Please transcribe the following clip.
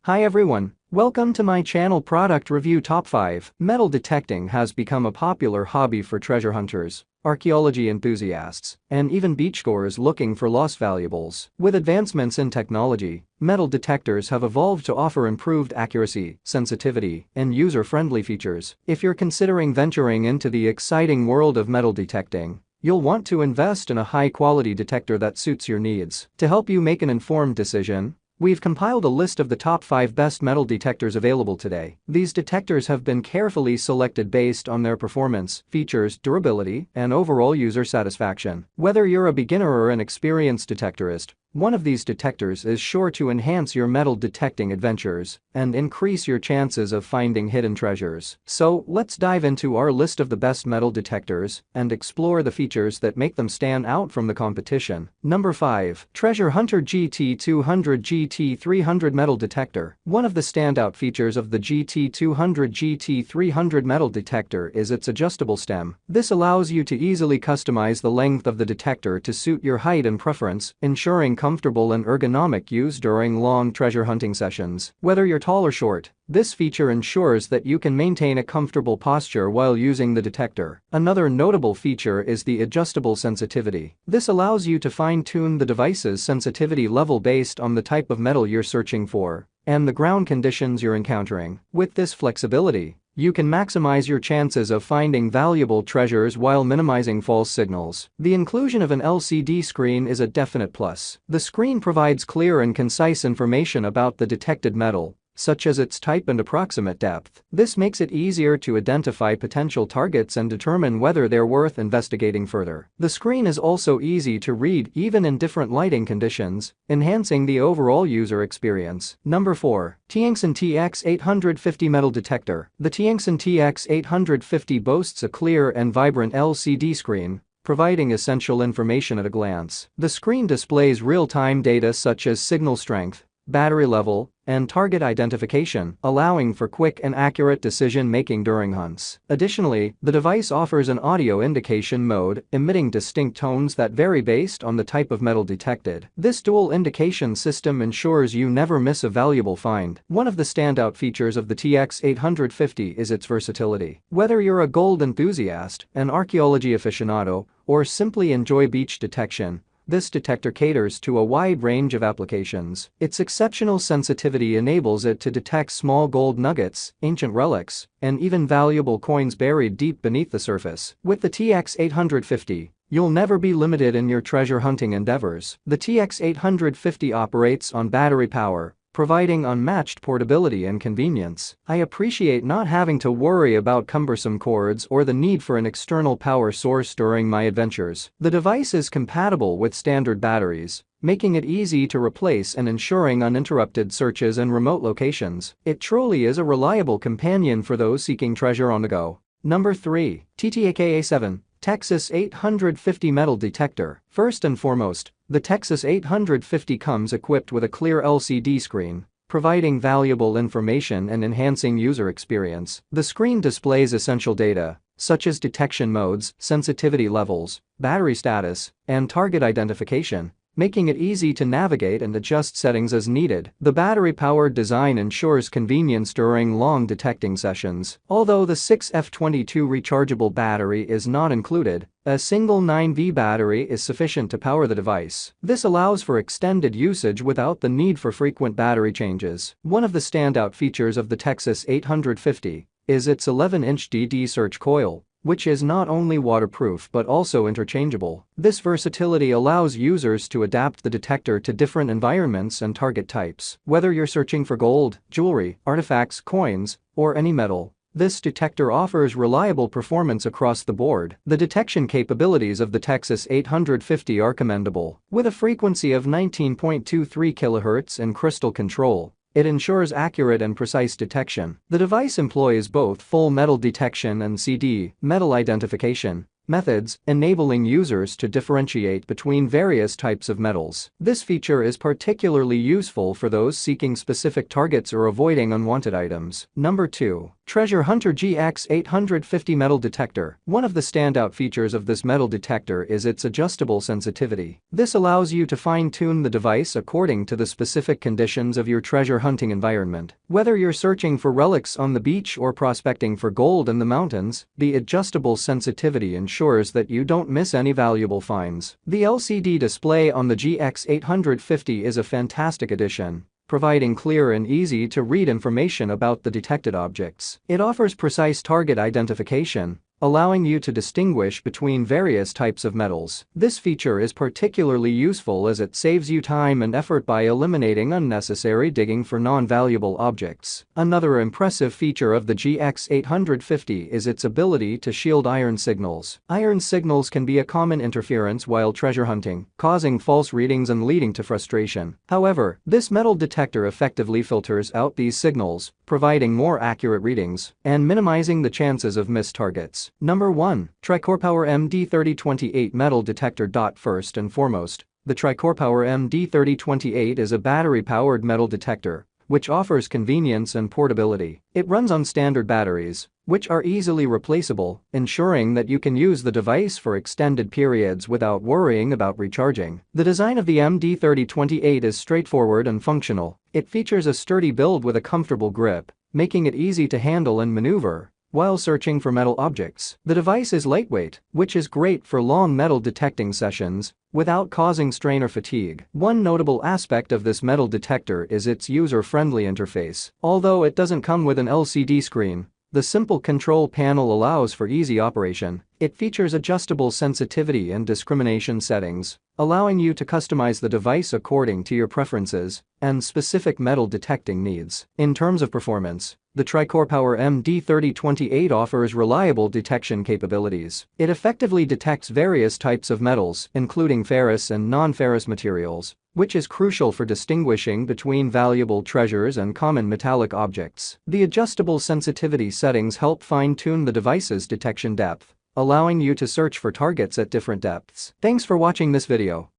Hi everyone, welcome to my channel. Product Review Top 5. Metal detecting has become a popular hobby for treasure hunters, archaeology enthusiasts, and even beachgoers looking for lost valuables. With advancements in technology, metal detectors have evolved to offer improved accuracy, sensitivity, and user-friendly features. If you're considering venturing into the exciting world of metal detecting, you'll want to invest in a high-quality detector that suits your needs. To help you make an informed decision, we've compiled a list of the top 5 best metal detectors available today. These detectors have been carefully selected based on their performance, features, durability, and overall user satisfaction. Whether you're a beginner or an experienced detectorist, one of these detectors is sure to enhance your metal detecting adventures and increase your chances of finding hidden treasures. So, let's dive into our list of the best metal detectors and explore the features that make them stand out from the competition. Number 5. Treasure Hunter GT200 GT300 Metal Detector. One of the standout features of the GT200 GT300 metal detector is its adjustable stem. This allows you to easily customize the length of the detector to suit your height and preference, ensuring comfortable and ergonomic use during long treasure hunting sessions. Whether you're tall or short, this feature ensures that you can maintain a comfortable posture while using the detector. Another notable feature is the adjustable sensitivity. This allows you to fine-tune the device's sensitivity level based on the type of metal you're searching for and the ground conditions you're encountering. With this flexibility, you can maximize your chances of finding valuable treasures while minimizing false signals. The inclusion of an LCD screen is a definite plus. The screen provides clear and concise information about the detected metal, such as its type and approximate depth. This makes it easier to identify potential targets and determine whether they're worth investigating further. The screen is also easy to read even in different lighting conditions, enhancing the overall user experience. Number 4. TIANXUN TX850 Metal Detector. The TIANXUN TX850 boasts a clear and vibrant LCD screen, providing essential information at a glance. The screen displays real-time data such as signal strength, battery level, and target identification, allowing for quick and accurate decision-making during hunts. Additionally, the device offers an audio indication mode, emitting distinct tones that vary based on the type of metal detected. This dual indication system ensures you never miss a valuable find. One of the standout features of the TX850 is its versatility. Whether you're a gold enthusiast, an archaeology aficionado, or simply enjoy beach detection, this detector caters to a wide range of applications. Its exceptional sensitivity enables it to detect small gold nuggets, ancient relics, and even valuable coins buried deep beneath the surface. With the TX850, you'll never be limited in your treasure hunting endeavors. The TX850 operates on battery power, providing unmatched portability and convenience. I appreciate not having to worry about cumbersome cords or the need for an external power source during my adventures. The device is compatible with standard batteries, making it easy to replace and ensuring uninterrupted searches in remote locations. It truly is a reliable companion for those seeking treasure on the go. Number 3. TTAKA7 Texas 850 Metal Detector. First and foremost, the Texas 850 comes equipped with a clear LCD screen, providing valuable information and enhancing user experience. The screen displays essential data, such as detection modes, sensitivity levels, battery status, and target identification, making it easy to navigate and adjust settings as needed. The battery-powered design ensures convenience during long detecting sessions. Although the 6F22 rechargeable battery is not included, a single 9V battery is sufficient to power the device. This allows for extended usage without the need for frequent battery changes. One of the standout features of the Texas 850 is its 11-inch DD search coil, which is not only waterproof but also interchangeable. This versatility allows users to adapt the detector to different environments and target types. Whether you're searching for gold, jewelry, artifacts, coins, or any metal, this detector offers reliable performance across the board. The detection capabilities of the Texas 850 are commendable. With a frequency of 19.23 kHz and crystal control, it ensures accurate and precise detection. The device employs both full metal detection and CD, metal identification, methods, enabling users to differentiate between various types of metals. This feature is particularly useful for those seeking specific targets or avoiding unwanted items. Number 2. Treasure Hunter GX850 Metal Detector. One of the standout features of this metal detector is its adjustable sensitivity. This allows you to fine-tune the device according to the specific conditions of your treasure hunting environment. Whether you're searching for relics on the beach or prospecting for gold in the mountains, the adjustable sensitivity ensures that you don't miss any valuable finds. The LCD display on the GX850 is a fantastic addition, providing clear and easy-to-read information about the detected objects. It offers precise target identification, allowing you to distinguish between various types of metals. This feature is particularly useful as it saves you time and effort by eliminating unnecessary digging for non-valuable objects. Another impressive feature of the GX850 is its ability to shield iron signals. Iron signals can be a common interference while treasure hunting, causing false readings and leading to frustration. However, this metal detector effectively filters out these signals, providing more accurate readings and minimizing the chances of missed targets. Number 1. Tricorpower MD3028 Metal Detector. First and foremost, the Tricorpower MD3028 is a battery-powered metal detector, which offers convenience and portability. It runs on standard batteries, which are easily replaceable, ensuring that you can use the device for extended periods without worrying about recharging. The design of the MD3028 is straightforward and functional. It features a sturdy build with a comfortable grip, making it easy to handle and maneuver while searching for metal objects. The device is lightweight, which is great for long metal detecting sessions without causing strain or fatigue. One notable aspect of this metal detector is its user-friendly interface. Although it doesn't come with an LCD screen, the simple control panel allows for easy operation. It features adjustable sensitivity and discrimination settings, allowing you to customize the device according to your preferences and specific metal detecting needs. In terms of performance, the Tricorpower MD3028 offers reliable detection capabilities. It effectively detects various types of metals, including ferrous and non-ferrous materials, which is crucial for distinguishing between valuable treasures and common metallic objects. The adjustable sensitivity settings help fine-tune the device's detection depth, allowing you to search for targets at different depths. Thanks for watching this video.